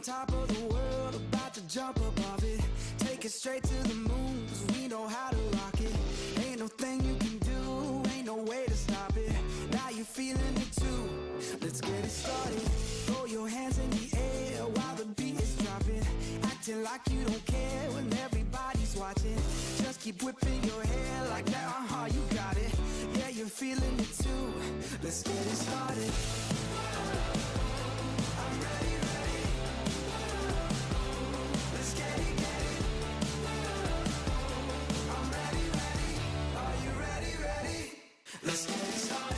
top of the world, about to jump above it. Take it straight to the moon, 'cause we know how to rock it. Ain't no thing you can do, ain't no way to stop it. Now you're feeling it too, let's get it started. Throw your hands in the air while the beat is dropping. Acting like you don't care when everybody's watching. Just keep whipping your hair like that, you got it. Yeah, you're feeling it too, let's get it started. I'm ready, ready. Let's get it, get it. I'm ready, ready. Are you ready, ready? Let's get it started.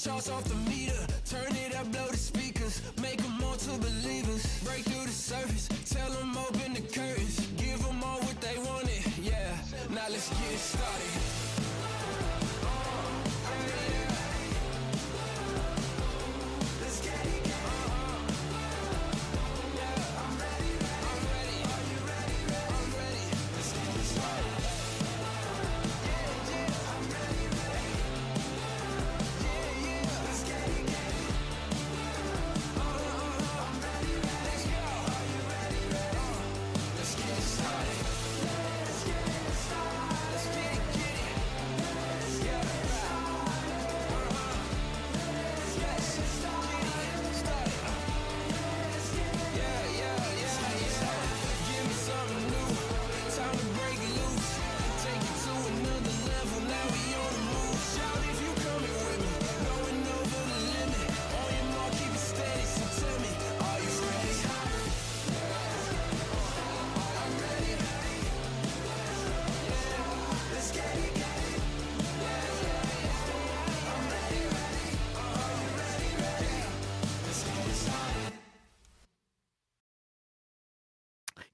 Charts off the meter, turn it up, blow the speakers, make them all to believers, break through the surface, tell them open the curtains, give them all what they wanted, yeah, now let's get it started. I'm ready, let's get it, get it. Yeah, I'm ready, I'm ready, are you ready, I'm ready, let's get it started. Yeah, I'm ready, ready. Let's get it, get it. I'm ready, ready. Let's go. Are you ready, ready? Let's get it started. Let's get it started. Let's get it, get it. Let's get it started. Let's get it started. Let's get it. Yeah. Give me something new. Time to break it loose. Take it to another level. Now we on the move. Shout if you coming with me. Going over the limit. On your mark, keep it steady. So tell me, are you ready? I'm ready, ready. Let's get it, get it. I'm ready, ready. Are you ready, ready? Let's get it started.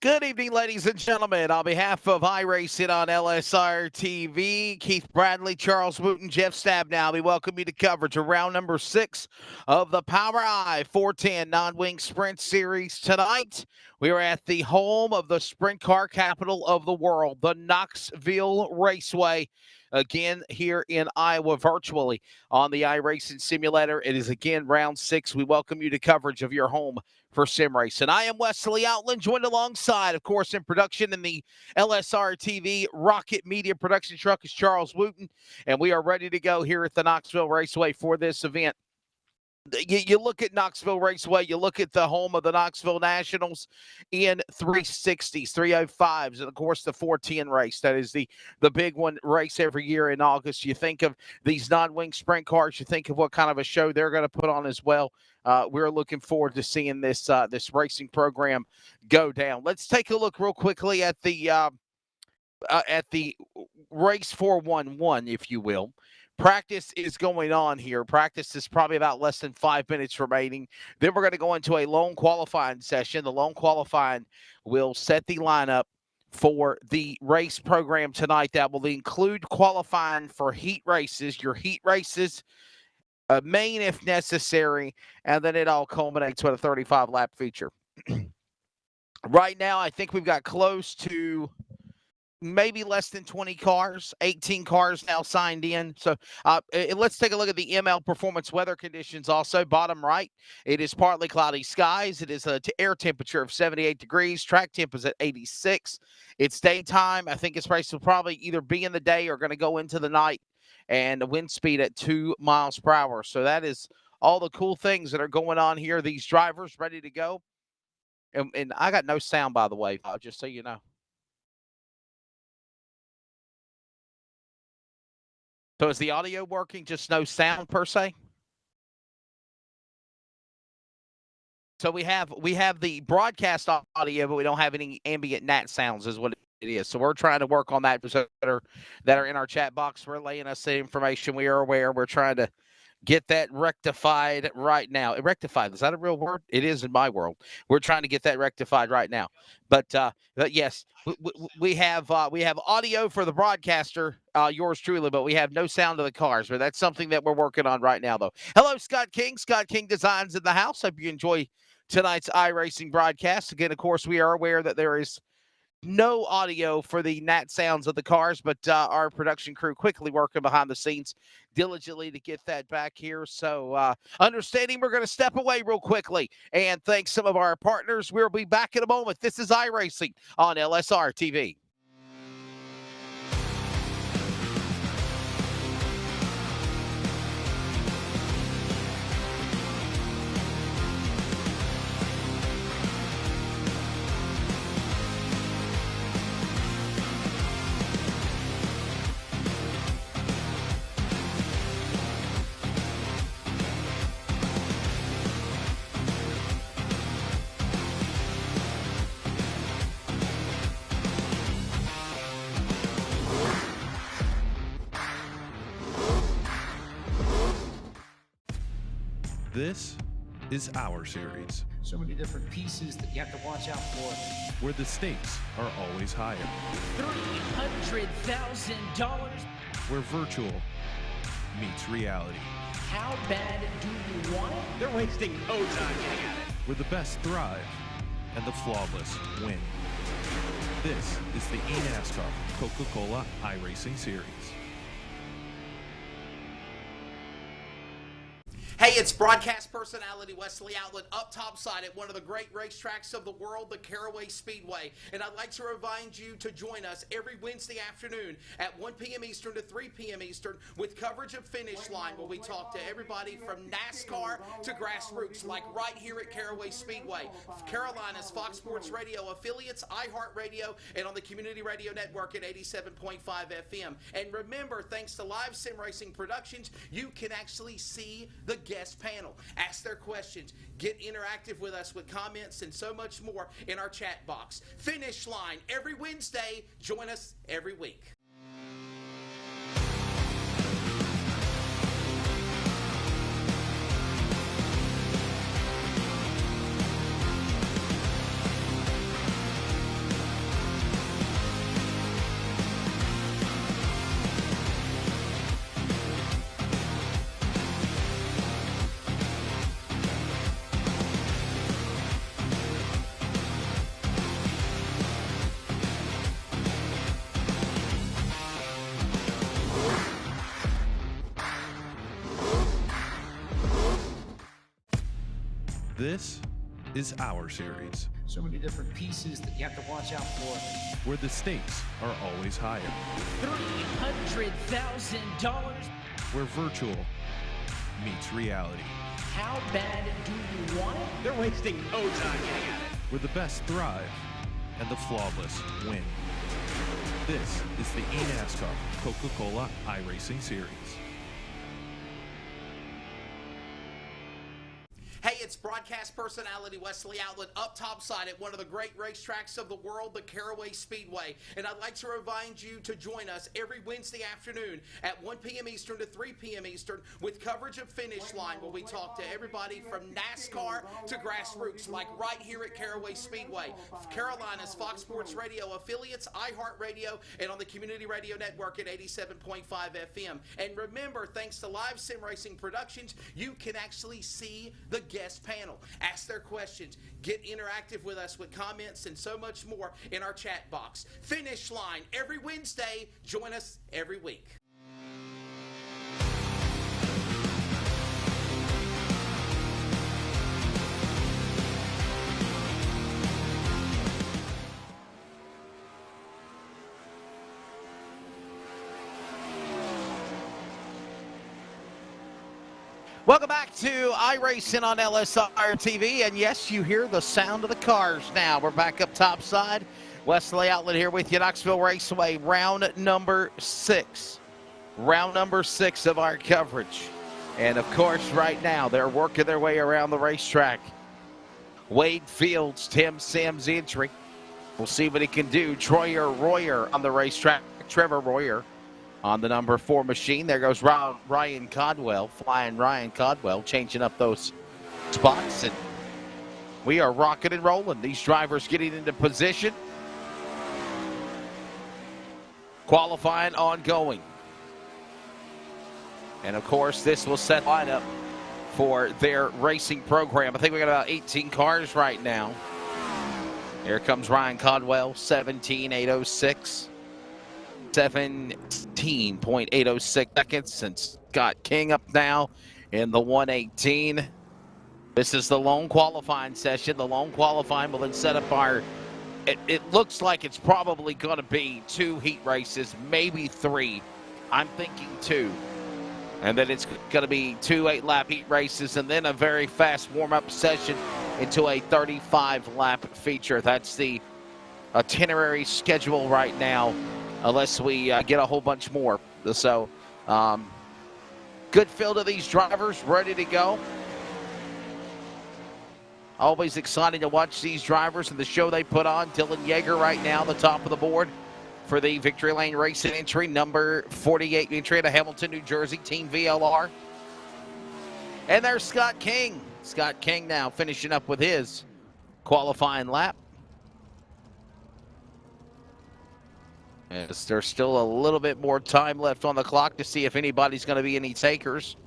Good evening, ladies and gentlemen. On behalf of iRacing on LSRTV, Keith Bradley, Charles Wooten, Jeff Stabnow, we welcome you to coverage of round number 6 of the POWRi 410 non-wing sprint series. Tonight, we are at the home of the sprint car capital of the world, the Knoxville Raceway. Again, here in Iowa, virtually on the iRacing simulator. It is again round 6. We welcome you to coverage of your home for sim racing. I am Wesley Outland, joined alongside, of course, in production in the LSRTV Rocket Media production truck is Charles Wooten, and we are ready to go here at the Knoxville Raceway for this event. You look at Knoxville Raceway, you look at the home of the Knoxville Nationals in 360s, 305s, and of course the 410 race. That is the big one race every year in August. You think of these non-wing sprint cars, you think of what kind of a show they're going to put on as well. We're looking forward to seeing this racing program go down. Let's take a look real quickly at the race 411, if you will. Practice is going on here. Practice is probably about less than 5 minutes remaining. Then we're going to go into a lone qualifying session. The lone qualifying will set the lineup for the race program tonight. That will include qualifying for heat races, your heat races, main if necessary, and then it all culminates with a 35-lap feature. Right now, I think we've got close to maybe less than 20 cars, 18 cars now signed in. So let's take a look at the ML performance weather conditions also. Bottom right, it is partly cloudy skies. It is an air temperature of 78 degrees. Track temp is at 86. It's daytime. I think it's race will probably either be in the day or going to go into the night, and the wind speed at 2 miles per hour. So that is all the cool things that are going on here. These drivers ready to go. And I got no sound, by the way, just so you know. So is the audio working? Just no sound per se? So we have the broadcast audio, but we don't have any ambient NAT sounds is what it is. So we're trying to work on that that are in our chat box, relaying us the information. We are aware. We're trying to get that rectified right now. Rectified, is that a real word? It is in my world. We're trying to get that rectified right now. But yes, we have audio for the broadcaster, yours truly, but we have no sound of the cars. But that's something that we're working on right now, though. Hello, Scott King. Scott King Designs in the house. Hope you enjoy tonight's iRacing broadcast. Again, of course, we are aware that there is no audio for the nat sounds of the cars, but our production crew quickly working behind the scenes diligently to get that back here. So understanding we're going to step away real quickly and thank some of our partners. We'll be back in a moment. This is iRacing on LSRTV. This is our series, So many different pieces that you have to watch out for. where the stakes are always higher, $300,000. where virtual meets reality, How bad do you want it? They're wasting no time getting at it. where the best thrive and the flawless win. This is the eNASCAR Coca-Cola iRacing Series. Hey, it's broadcast personality Wesley Outlet up topside at one of the great racetracks of the world, the Caraway Speedway. And I'd like to remind you to join us every Wednesday afternoon at 1 p.m. Eastern to 3 p.m. Eastern with coverage of Finish Line, where we talk to everybody from NASCAR to grassroots, like right here at Caraway Speedway. Carolina's Fox Sports Radio affiliates, iHeartRadio, and on the Community Radio Network at 87.5 FM. And remember, thanks to Live Sim Racing Productions, you can actually see the guest panel, ask their questions, get interactive with us with comments and so much more in our chat box. Finish Line every Wednesday. Join us every week. This is our series, So many different pieces that you have to watch out for. where the stakes are always higher, $300,000. where virtual meets reality, How bad do you want it? They're wasting no time getting at it. where the best thrive and the flawless win. This is the eNASCAR Coca-Cola iRacing Series. Hey, it's broadcast personality Wesley Outlet up topside at one of the great racetracks of the world, the Caraway Speedway. And I'd like to remind you to join us every Wednesday afternoon at 1 p.m. Eastern to 3 p.m. Eastern with coverage of Finish Line, where we talk to everybody from NASCAR to grassroots, like right here at Caraway Speedway. Carolina's Fox Sports Radio affiliates, iHeartRadio, and on the Community Radio Network at 87.5 FM. And remember, thanks to Live Sim Racing Productions, you can actually see the guest panel, ask their questions, get interactive with us with comments and so much more in our chat box. Finish Line every Wednesday. Join us every week. Welcome back to iRacing on LSRTV, and yes, you hear the sound of the cars now. We're back up topside. Wesley Outlet here with you, Knoxville Raceway, round number 6. Round number 6 of our coverage. And of course, right now, they're working their way around the racetrack. Wade Fields, Tim Sam's entry. We'll see what he can do. Troyer Royer on the racetrack. Trevor Royer on the number 4 machine. There goes Ryan Codwell, flying Ryan Codwell, changing up those spots. And we are rocking and rolling. These drivers getting into position. Qualifying ongoing. And of course, this will set lineup for their racing program. I think we got about 18 cars right now. Here comes Ryan Caldwell, 17.806. 17.806 seconds, and Scott King up now in the 118. This is the lone qualifying session. The lone qualifying will then set up our, it looks like it's probably going to be 2 heat races, maybe 3. I'm thinking 2. And then it's going to be 2 8-lap heat races and then a very fast warm-up session into a 35-lap feature. That's the itinerary schedule right now, unless we get a whole bunch more. So, good field of these drivers ready to go. Always exciting to watch these drivers and the show they put on. Dylan Yeager right now, the top of the board for the Victory Lane Racing entry, number 48 entry out of Hamilton, New Jersey, Team VLR. And there's Scott King. Scott King now finishing up with his qualifying lap. As there's still a little bit more time left on the clock to see if anybody's going to be any takers.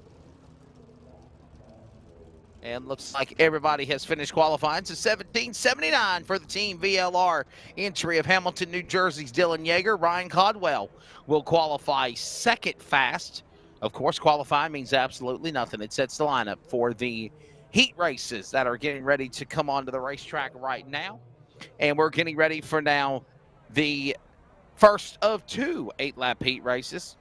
And looks like everybody has finished qualifying. So 17.79 for the Team VLR entry of Hamilton, New Jersey's Dylan Yeager. Ryan Caldwell will qualify second fast. Of course, qualifying means absolutely nothing. It sets the lineup for the heat races that are getting ready to come onto the racetrack right now. And we're getting ready for now the first of 2 8-lap heat races.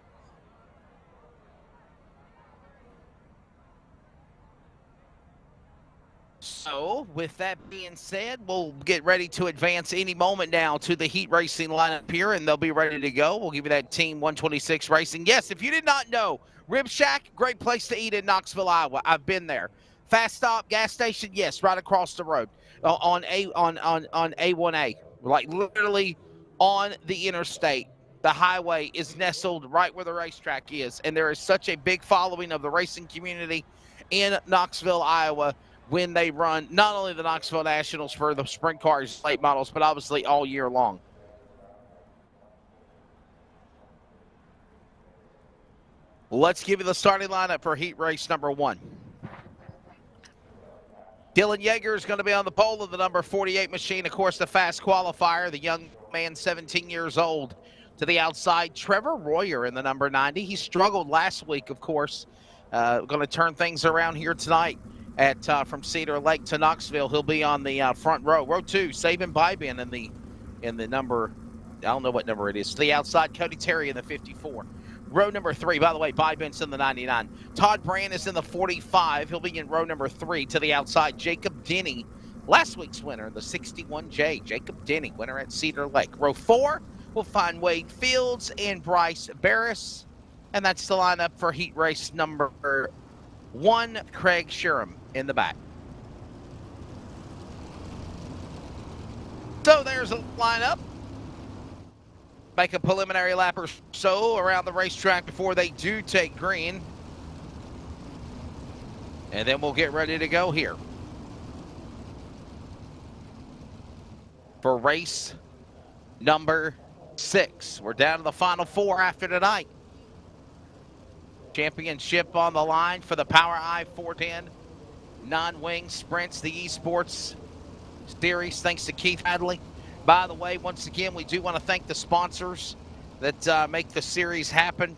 So, with that being said, we'll get ready to advance any moment now to the heat racing lineup here, and they'll be ready to go. We'll give you that Team 126 Racing. Yes, if you did not know, Rib Shack, great place to eat in Knoxville, Iowa. I've been there. Fast stop, gas station, yes, right across the road on A1A, like literally on the interstate. The highway is nestled right where the racetrack is, and there is such a big following of the racing community in Knoxville, Iowa, when they run not only the Knoxville Nationals for the sprint cars, late models, but obviously all year long. Let's give you the starting lineup for heat race number 1. Dylan Yeager is going to be on the pole of the number 48 machine. Of course, the fast qualifier, the young man, 17 years old. To the outside, Trevor Royer in the number 90. He struggled last week, of course. Going to turn things around here tonight at from Cedar Lake to Knoxville. He'll be on the front row. Row 2, Saban Bybin in the number, I don't know what number it is. To the outside, Cody Terry in the 54. Row number 3, by the way, Bybin's in the 99. Todd Brand is in the 45. He'll be in row number 3. To the outside, Jacob Denny, last week's winner in the 61J. Jacob Denny, winner at Cedar Lake. Row 4, we'll find Wade Fields and Bryce Barris. And that's the lineup for heat race number 1, Craig Sherham in the back. So there's a lineup. Make a preliminary lap or so around the racetrack before they do take green. And then we'll get ready to go here for race number 6. We're down to the final 4 after tonight. Championship on the line for the POWRi 410 non-wing sprints, the esports series, thanks to Keith Hadley. By the way, once again, we do want to thank the sponsors that make the series happen.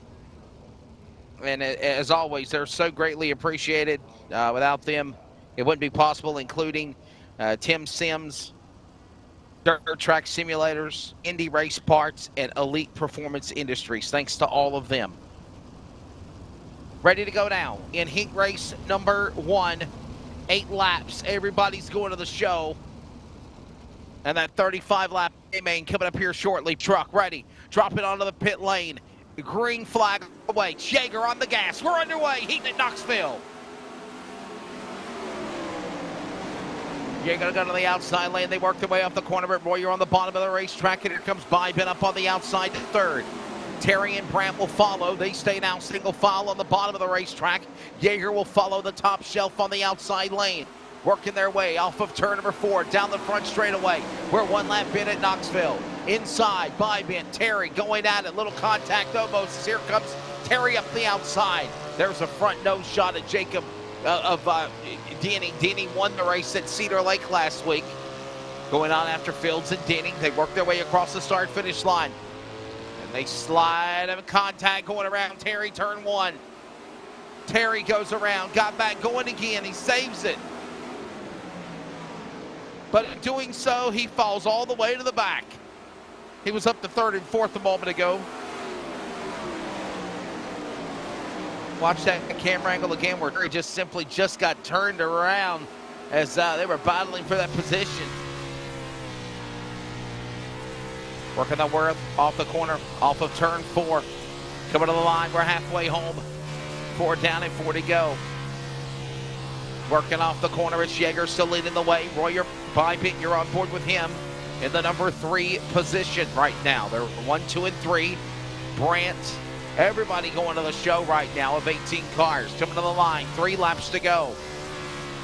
And as always, they're so greatly appreciated. Without them, it wouldn't be possible, including Tim Sims, Dirt Track Simulators, Indy Race Parts, and Elite Performance Industries. Thanks to all of them. Ready to go now in heat race number 1. 8 laps. Everybody's going to the show. And that 35-lap main coming up here shortly. Truck ready. Drop it onto the pit lane. Green flag away. Yeager on the gas. We're underway. Heating at Knoxville. Yeager going to go to the outside lane. They work their way up the corner, but Royer on the bottom of the racetrack. And here comes Bybin up on the outside to 3rd. Terry and Brandt will follow. They stay now single file on the bottom of the racetrack. Yeager will follow the top shelf on the outside lane. Working their way off of turn number 4, down the front straightaway. We're 1 lap in at Knoxville. Inside, Bybin, Terry going at it. Little contact almost. Here comes Terry up the outside. There's a front nose shot at Jacob Denny. Denny won the race at Cedar Lake last week. Going on after Fields and Denny. They work their way across the start-finish line. And they slide in contact going around Terry, turn one. Terry goes around, got back going again. He saves it. But in doing so, he falls all the way to the back. He was up to third and fourth a moment ago. Watch that camera angle again where he just simply got turned around as they were battling for that position. Working the Worth off the corner, off of turn 4. Coming to the line, we're halfway home. 4 down and 4 to go. Working off the corner, it's Yeager still leading the way. Royer, Bybit, you're on board with him in the number 3 position right now. They're 1, 2, and 3. Brandt, everybody going to the show right now of 18 cars. Coming to the line, 3 laps to go.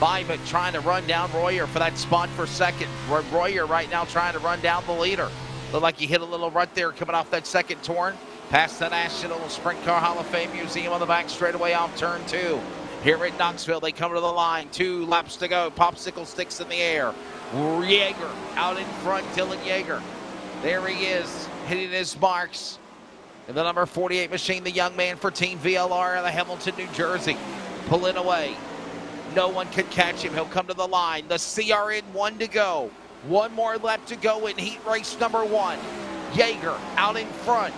Bybit trying to run down Royer for that spot for second. Royer right now trying to run down the leader. Looked like he hit a little rut there coming off that second turn. Past the National Sprint Car Hall of Fame Museum on the back straightaway off turn 2. Here at Knoxville, they come to the line. 2 laps to go. Popsicle sticks in the air. Yeager out in front. Dylan Yeager. There he is, hitting his marks. And the number 48 machine, the young man for Team VLR out of Hamilton, New Jersey. Pulling away. No one could catch him. He'll come to the line. The CRN 1 to go. 1 more lap to go in heat race number 1. Yeager out in front.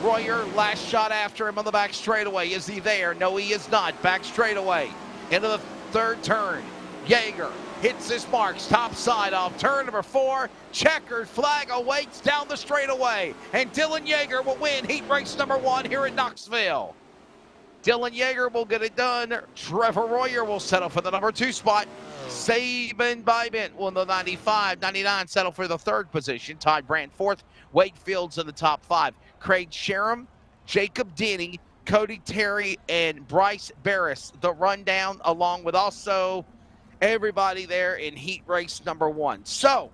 Royer, last shot after him on the back straightaway. Is he there? No, he is not. Back straightaway. Into the third turn. Yeager hits his marks. Top side off turn number 4. Checkered flag awaits down the straightaway. And Dylan Yeager will win heat race number 1 here in Knoxville. Dylan Yeager will get it done. Trevor Royer will settle for the number 2 spot. Saban Bybit will in the 95, 99 settle for the 3rd position. Todd Brandt 4th. Wade Fields in the top 5. Craig Sherham, Jacob Denny, Cody Terry, and Bryce Barris. The rundown along with also everybody there in heat race number 1. So,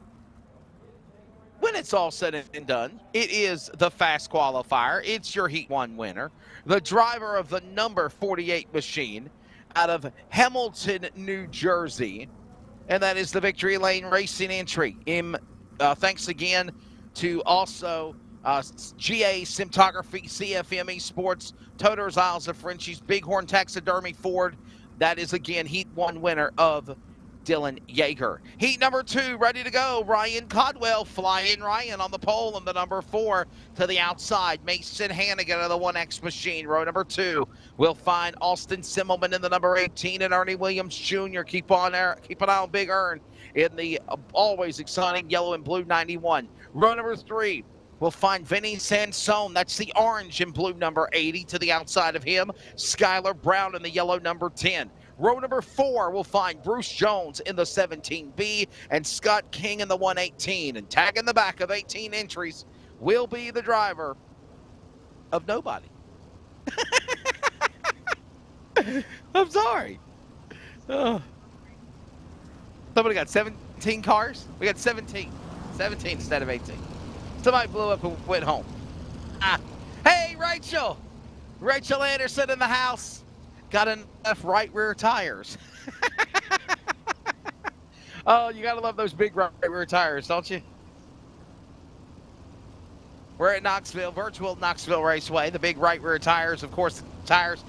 when it's all said and done, it is the fast qualifier. It's your heat 1 winner. The driver of the number 48 machine out of Hamilton, New Jersey. And that is the Victory Lane Racing entry. Thanks again to also GA Cinematography, CFME Sports, Toters Isles of Frenchies, Bighorn Taxidermy Ford. That is again Heat 1 winner of Dylan Yeager. Heat number 2 ready to go. Ryan Codwell, Flying Ryan on the pole in the number 4 to the outside. Mason Hannigan of the 1X machine. Row number 2. We'll find Austin Simmelman in the number 18 and Ernie Williams Jr. Keep an eye on Big Earn in the always exciting yellow and blue 91. Row number 3. We'll find Vinny Sansone. That's the orange and blue number 80 to the outside of him. Skylar Brown in the yellow number 10. Row number 4, we'll find Bruce Jones in the 17B and Scott King in the 118. And tagging the back of 18 entries will be the driver of nobody. I'm sorry. Oh. Somebody got 17 cars? We got 17. 17 instead of 18. Somebody blew up and went home. Hey, Rachel. Rachel Anderson in the house. Got enough right rear tires. Oh, you got to love those big right rear tires, don't you? We're at Knoxville, virtual Knoxville Raceway. The big right rear tires, of course, tires.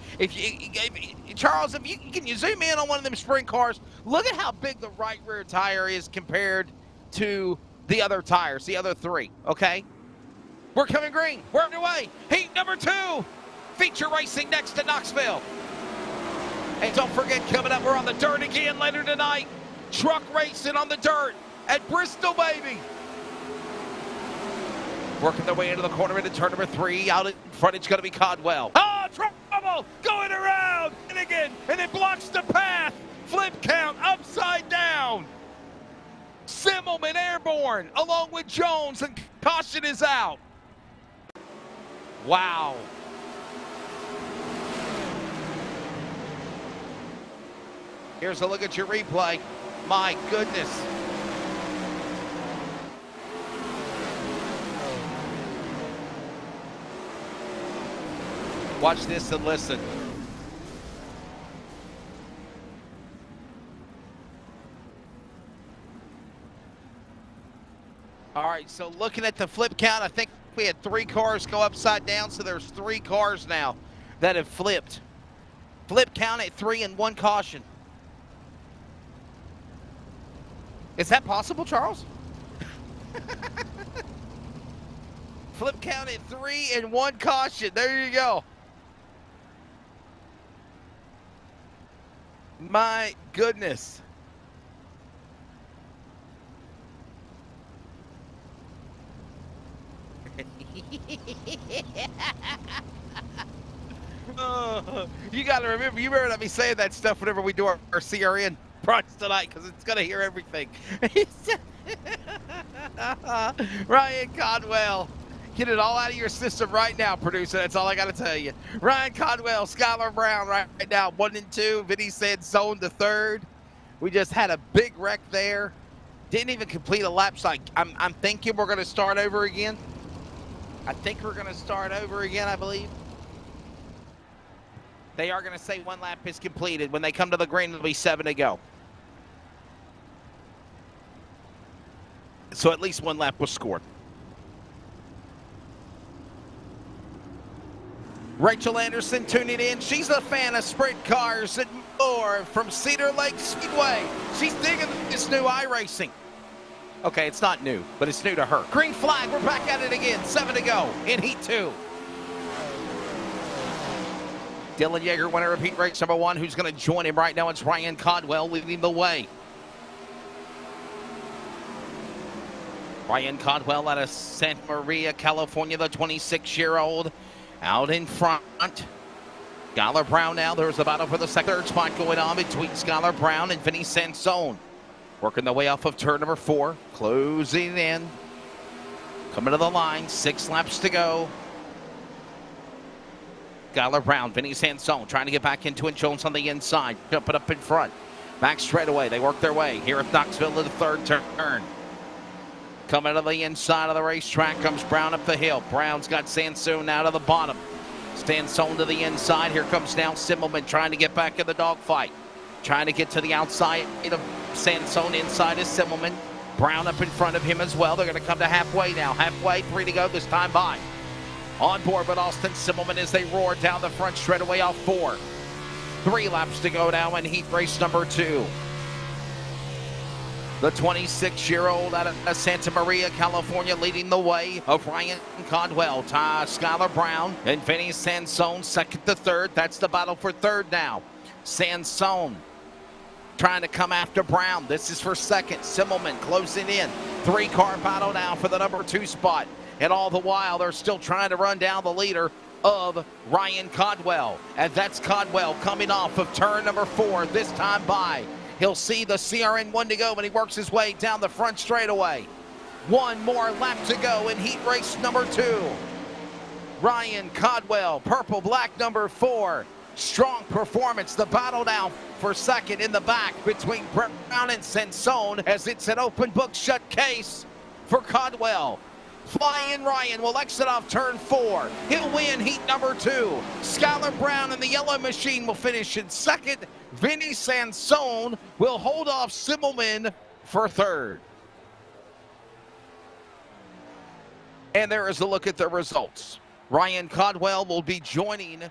Charles, can you zoom in on one of them sprint cars? Look at how big the right rear tire is compared to the other tires, the other 3, okay? We're coming green. We're underway. Heat number 2. Feature racing next to Knoxville. And don't forget, coming up, we're on the dirt again later tonight. Truck racing on the dirt at Bristol, baby. Working their way into the corner into turn number 3. Out in front, it's going to be Codwell. Oh, trouble! Going around and again, and it blocks the path. Flip count upside down. Simmelman airborne along with Jones, and caution is out. Wow. Here's a look at your replay. My goodness. Watch this and listen. So looking at the flip count, I think we had 3 cars go upside down, so there's 3 cars now that have flipped. Flip count at 3 and 1 caution. Is that possible, Charles? Flip count at 3 and 1 caution. There you go. My goodness. You got to remember, you remember me saying that stuff whenever we do our CRN price tonight, because it's going to hear everything. Ryan Conwell, get it all out of your system right now, producer. That's all I got to tell you. Ryan Conwell, Skylar Brown right now, 1 and 2. Vinny Sansone to 3rd. We just had a big wreck there. Didn't even complete a lap, so I'm thinking we're going to start over again. I think we're going to start over again, I believe. They are going to say 1 lap is completed. When they come to the green, it'll be 7 to go. So at least 1 lap was scored. Rachel Anderson tuning in. She's a fan of sprint cars and more from Cedar Lake Speedway. She's digging this new iRacing. Okay, it's not new, but it's new to her. Green flag, we're back at it again. 7 to go in Heat 2. Dylan Yeager, winner of Heat Race number 1. Who's going to join him right now? It's Ryan Codwell leading the way. Ryan Codwell out of Santa Maria, California, the 26-year-old, out in front. Skylar Brown now. There's a battle for the third spot going on between Skylar Brown and Vinny Sansone. Working the way off of turn number 4. Closing in. Coming to the line. 6 laps to go. Skylar Brown, Vinny Sansone trying to get back into it. Jones on the inside. Jumping up in front. Back straightaway. They work their way here at Knoxville to the 3rd turn. Coming to the inside of the racetrack comes Brown up the hill. Brown's got Sansone out of the bottom. Sansone to the inside. Here comes now Simmelman trying to get back in the dogfight. Trying to get to the outside of Sansone. Inside is Simmelman. Brown up in front of him as well. They're going to come to halfway now. Halfway, 3 to go this time by. On board with Austin Simmelman as they roar down the front straightaway off 4. 3 laps to go now in Heat Race number 2. The 26-year-old out of Santa Maria, California, leading the way of Ryan Codwell, Skylar Brown, and Vinny Sansone, 2nd to 3rd. That's the battle for 3rd now. Sansone trying to come after Brown. This is for 2nd. Simmelman closing in. 3-car battle now for the number 2 spot. And all the while, they're still trying to run down the leader of Ryan Codwell. And that's Codwell coming off of turn number 4, this time by. He'll see the CRN 1 to go when he works his way down the front straightaway. 1 more lap to go in Heat Race number 2. Ryan Codwell, purple black number 4. Strong performance. The battle now for 2nd in the back between Brown and Sansone as it's an open book shut case for Codwell. Flying Ryan will exit off turn 4. He'll win Heat number 2. Skylar Brown and the yellow machine will finish in 2nd. Vinny Sansone will hold off Simmelman for 3rd. And there is a look at the results. Ryan Codwell will be joining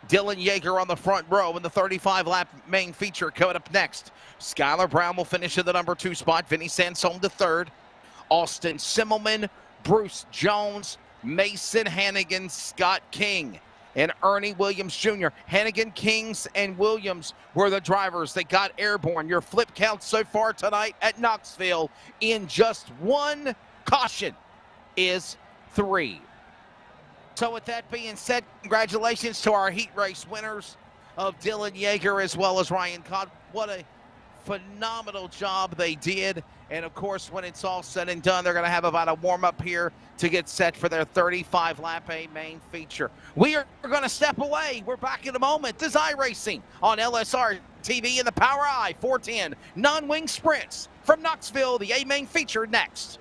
Dylan Yeager on the front row in the 35-lap main feature coming up next. Skylar Brown will finish in the number 2 spot. Vinny Sansone to 3rd. Austin Simmelman, Bruce Jones, Mason Hannigan, Scott King, and Ernie Williams Jr. Hannigan, Kings, and Williams were the drivers that got airborne. Your flip count so far tonight at Knoxville in just 1 caution is 3. So with that being said, congratulations to our Heat Race winners of Dylan Yeager as well as Ryan Codd. What a phenomenal job they did. And of course, when it's all said and done, they're going to have about a warm-up here to get set for their 35-lap A main feature. We are going to step away. We're back in a moment. This is iRacing on LSRTV and the POWRi 410 non-wing sprints from Knoxville, the A main feature next.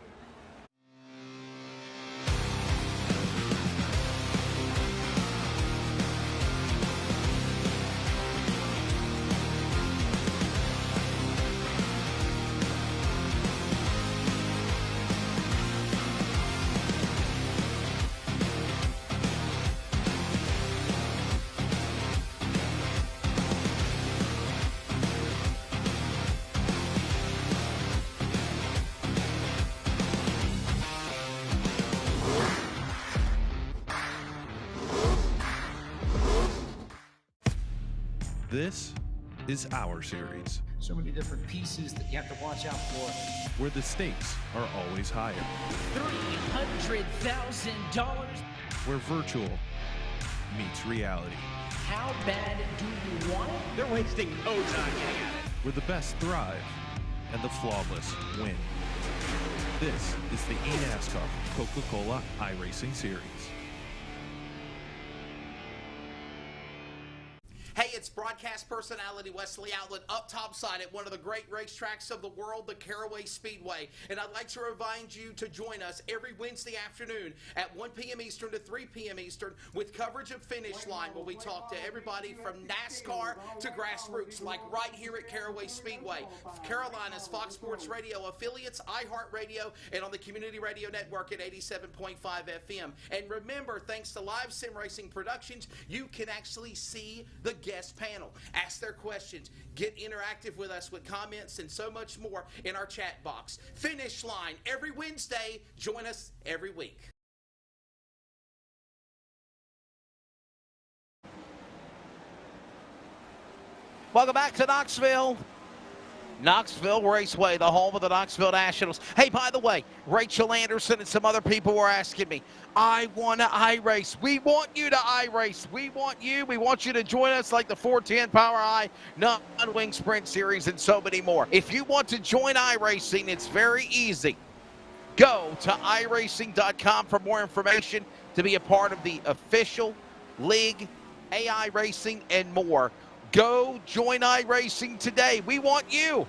This is our series, So many different pieces that you have to watch out for. where the stakes are always higher, $300,000. where virtual meets reality, How bad do you want it? They're wasting no time getting at it. where the best thrive and the flawless win. This is the eNASCAR Coca-Cola iRacing Series. Hey, it's broadcast personality Wesley Outlet up topside at one of the great racetracks of the world, the Caraway Speedway. And I'd like to remind you to join us every Wednesday afternoon at 1 p.m. Eastern to 3 p.m. Eastern with coverage of Finish Line, where we talk to everybody from NASCAR to grassroots, like right here at Caraway Speedway. Carolina's Fox Sports Radio affiliates, iHeartRadio, and on the Community Radio Network at 87.5 FM. And remember, thanks to Live Sim Racing Productions, you can actually see the guest panel, ask their questions, get interactive with us with comments and so much more in our chat box. Finish Line every Wednesday. Join us every week. Welcome back to Knoxville. Knoxville Raceway, the home of the Knoxville Nationals. Hey, by the way, Rachel Anderson and some other people were asking me, I want to iRace. We want you to iRace. We want you. We want you to join us like the 410 POWRi, non-wing sprint series, and so many more. If you want to join iRacing, it's very easy. Go to iRacing.com for more information to be a part of the official league, AI Racing, and more. Go join iRacing today. We want you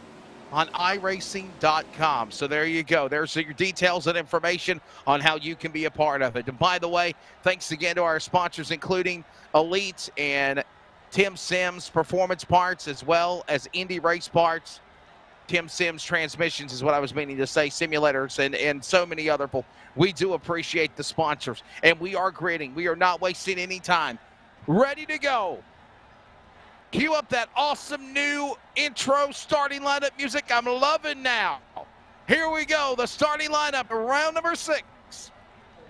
on iRacing.com. So there you go. There's your details and information on how you can be a part of it. And by the way, thanks again to our sponsors, including Elite and Tim Sims Performance Parts, as well as Indy Race Parts. Tim Sims Transmissions is what I was meaning to say, simulators, and so many other people. We do appreciate the sponsors, and we are gritting. We are not wasting any time. Ready to go. Cue up that awesome new intro starting lineup music I'm loving now. Here we go, the starting lineup, round number 6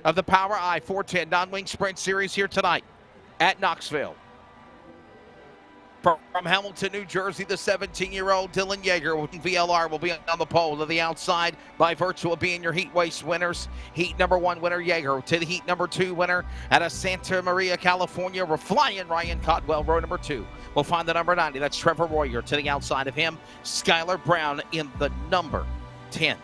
of the POWRi 410 non-wing sprint series here tonight at Knoxville. From Hamilton, New Jersey, the 17-year-old Dylan Yeager with VLR will be on the pole to the outside by virtue of being your heat race winners. Heat number 1 winner, Yeager, to the heat number 2 winner out of Santa Maria, California. We're flying Ryan Codwell, row number 2. We'll find the number 90. That's Trevor Royer. To the outside of him, Skylar Brown in the number 10.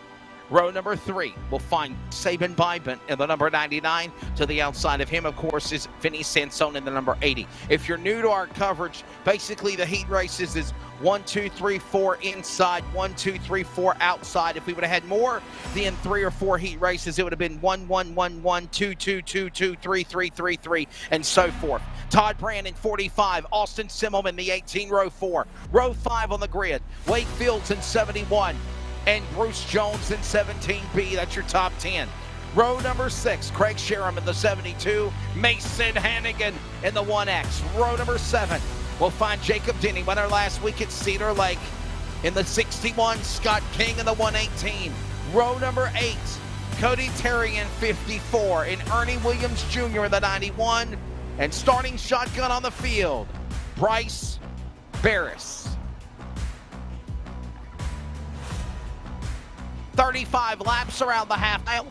Row number 3, we'll find Sabin Bybent in the number 99. To the outside of him, of course, is Vinny Sansone in the number 80. If you're new to our coverage, basically the heat races is 1, 2, 3, 4 inside, 1, 2, 3, 4 outside. If we would have had more than 3 or 4 heat races, it would have been 1, 1, 1, 1, 2, 2, 2, 2, 3, 3, 3, 3, and so forth. Todd Brandon, 45. Austin Simmelman, the 18, row 4. Row 5 on the grid. Wade Fields in 71. And Bruce Jones in 17B. That's your top 10. Row number 6, Craig Sherham in the 72. Mason Hannigan in the 1X. Row number 7, we'll find Jacob Denny, winner last week at Cedar Lake. In the 61, Scott King in the 118. Row number 8, Cody Terry in 54. And Ernie Williams Jr. in the 91. And starting shotgun on the field, Bryce Barris. 35 laps around the half mile.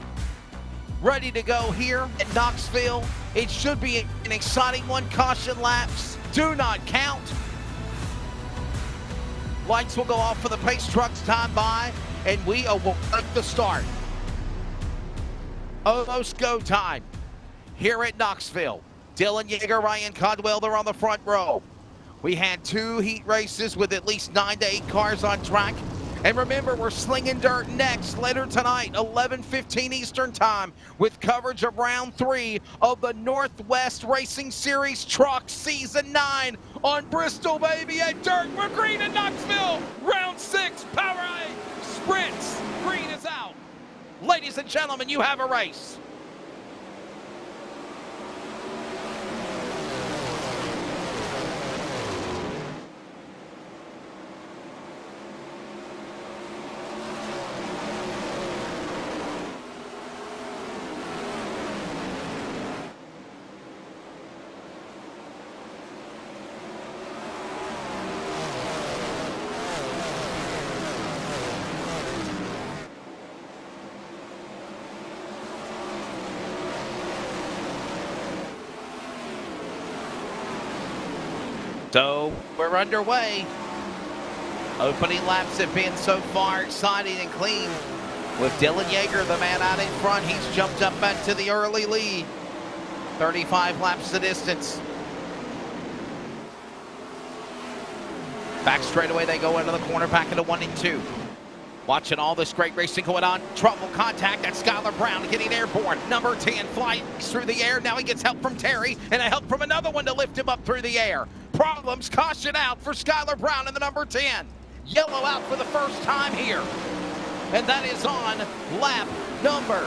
Ready to go here at Knoxville. It should be an exciting one. Caution laps do not count. Lights will go off for the pace trucks time by, and we will make the start. Almost go time here at Knoxville. Dylan Yeager, Ryan Codwell, they're on the front row. We had 2 heat races with at least 9 to 8 cars on track. And remember, we're slinging dirt next, later tonight, 11:15 Eastern Time, with coverage of round 3 of the Northwest Racing Series Truck Season 9 on Bristol, baby, at Dirt. We're green in Knoxville. Round 6, POWRi Sprints. Green is out. Ladies and gentlemen, you have a race. So we're underway. Opening laps have been so far exciting and clean. With Dylan Yeager, the man out in front, he's jumped up back to the early lead. 35 laps the distance. Back straightaway, they go into the corner, back into 1 and 2. Watching all this great racing going on. Trouble contact at Skylar Brown getting airborne. Number 10 flies through the air. Now he gets help from Terry and a help from another one to lift him up through the air. Problems, caution out for Skylar Brown in the number 10. Yellow out for the first time here. And that is on lap number,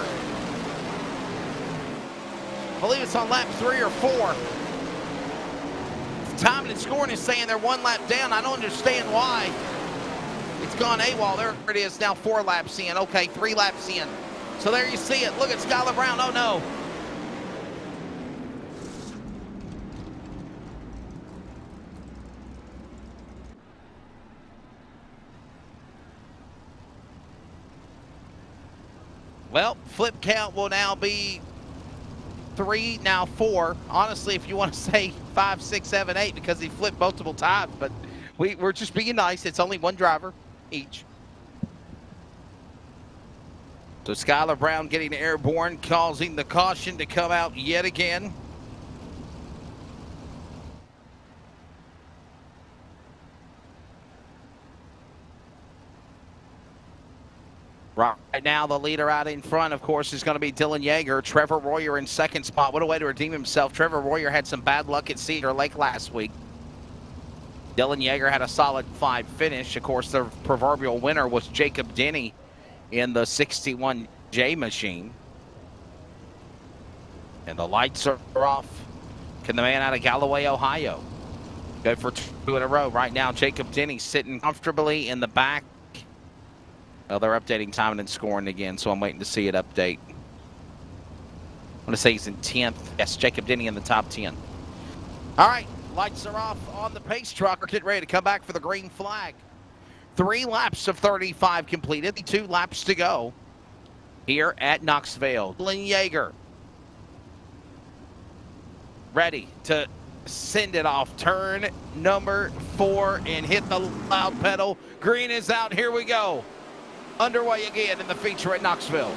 I believe it's on lap 3 or 4. Timing and scoring is saying they're 1 lap down. I don't understand why. It's gone AWOL. There it is now, 4 laps in. Okay, 3 laps in. So there you see it. Look at Skylar Brown. Oh, no. Well, flip count will now be 3, now 4. Honestly, if you want to say 5, 6, 7, 8, because he flipped multiple times, but we're just being nice. It's only 1 driver each. So Skylar Brown getting airborne, causing the caution to come out yet again. Right now, the leader out in front, of course, is going to be Dylan Yeager. Trevor Royer in second spot. What a way to redeem himself. Trevor Royer had some bad luck at Cedar Lake last week. Dylan Yeager had a solid 5 finish. Of course, the proverbial winner was Jacob Denny in the 61J machine. And the lights are off. Can the man out of Galloway, Ohio go for 2 in a row? Right now, Jacob Denny sitting comfortably in the back. Well, they're updating timing and scoring again, so I'm waiting to see it update. I'm going to say he's in 10th. Yes, Jacob Denny in the top 10. All right, lights are off on the pace truck. We're getting ready to come back for the green flag. 3 laps of 35 completed. 2 laps to go here at Knoxville. Dylan Yeager ready to send it off. Turn number 4 and hit the loud pedal. Green is out. Here we go. Underway again in the feature at Knoxville.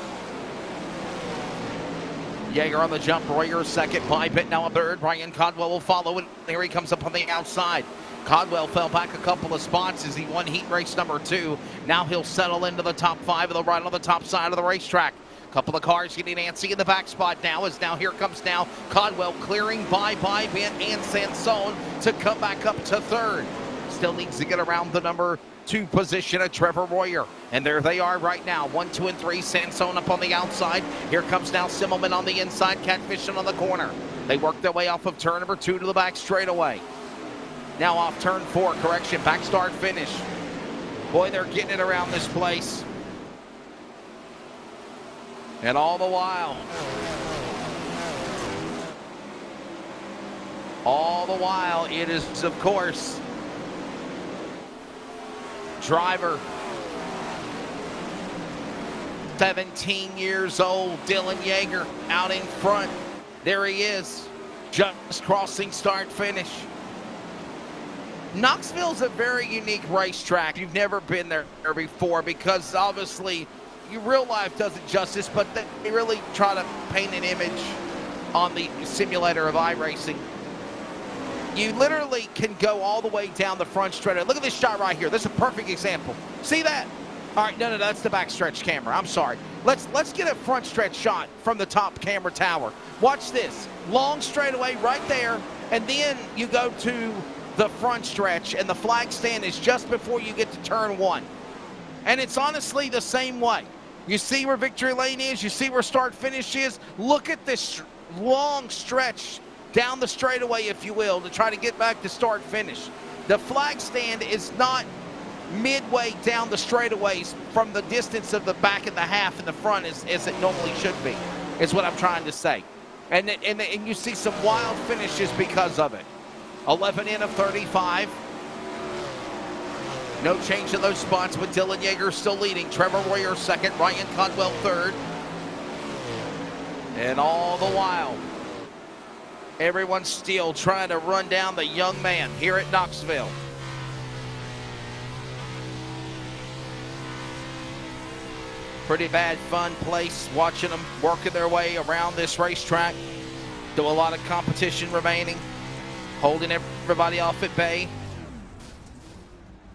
Yeager on the jump. Royer second. Bybit now a third. Ryan Codwell will follow, and here he comes up on the outside. Codwell fell back a couple of spots as he won heat race number 2. Now he'll settle into the top 5 of the run on the top side of the racetrack. Couple of cars getting antsy in the back spot now, as now here comes now Codwell clearing by Bybit and Sansone to come back up to 3rd. Still needs to get around the number 2 position of Trevor Royer. And there they are right now. 1, 2, and 3. Sansone up on the outside. Here comes now Simmelman on the inside, catfishing on the corner. They work their way off of turn number 2 to the back straightaway. Now off turn 4, correction, back start finish. Boy, they're getting it around this place. And all the while, it is, of course, driver 17 years old, Dylan Yeager, out in front. There he is, just crossing start finish. Knoxville's a very unique racetrack. You've never been there before, because obviously real life does it justice, but they really try to paint an image on the simulator of iRacing. You literally can go all the way down the front straight. Look at this shot right here. This is a perfect example. See that? All right, no, that's the backstretch camera. I'm sorry. Let's get a front stretch shot from the top camera tower. Watch this. Long straightaway right there, and then you go to the front stretch, and the flag stand is just before you get to turn 1. And it's honestly the same way. You see where victory lane is. You see where start finish is. Look at this long stretch down the straightaway, if you will, to try to get back to start finish. The flag stand is not midway down the straightaways from the distance of the back and the half in the front as it normally should be, is what I'm trying to say. And you see some wild finishes because of it. 11 in of 35. No change in those spots, with Dylan Yeager still leading. Trevor Royer second, Ryan Codwell 3rd. And all the while, Everyone's still trying to run down the young man here at Knoxville. Pretty bad fun place watching them working their way around this racetrack. Do a lot of competition remaining, holding everybody off at bay.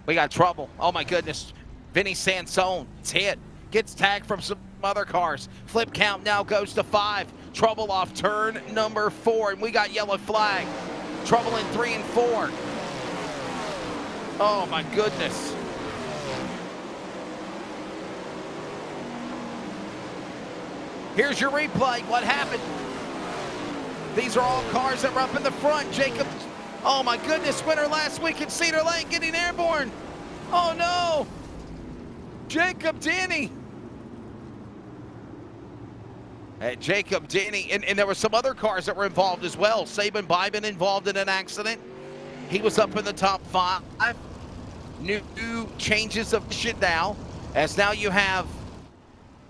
We got trouble. Oh my goodness. Vinny Sansone, it's hit. Gets tagged from some other cars. Flip count now goes to 5. Trouble off turn number 4, and we got yellow flag. Trouble in 3 and 4. Oh my goodness. Here's your replay. What happened? These are all cars that were up in the front. Jacob, oh my goodness, winner last week at Cedar Lake getting airborne. Oh no. Jacob Denny. Jacob Denny, and there were some other cars that were involved as well. Saban Bybin involved in an accident. He was up in the top 5. New changes of shit now, as now you have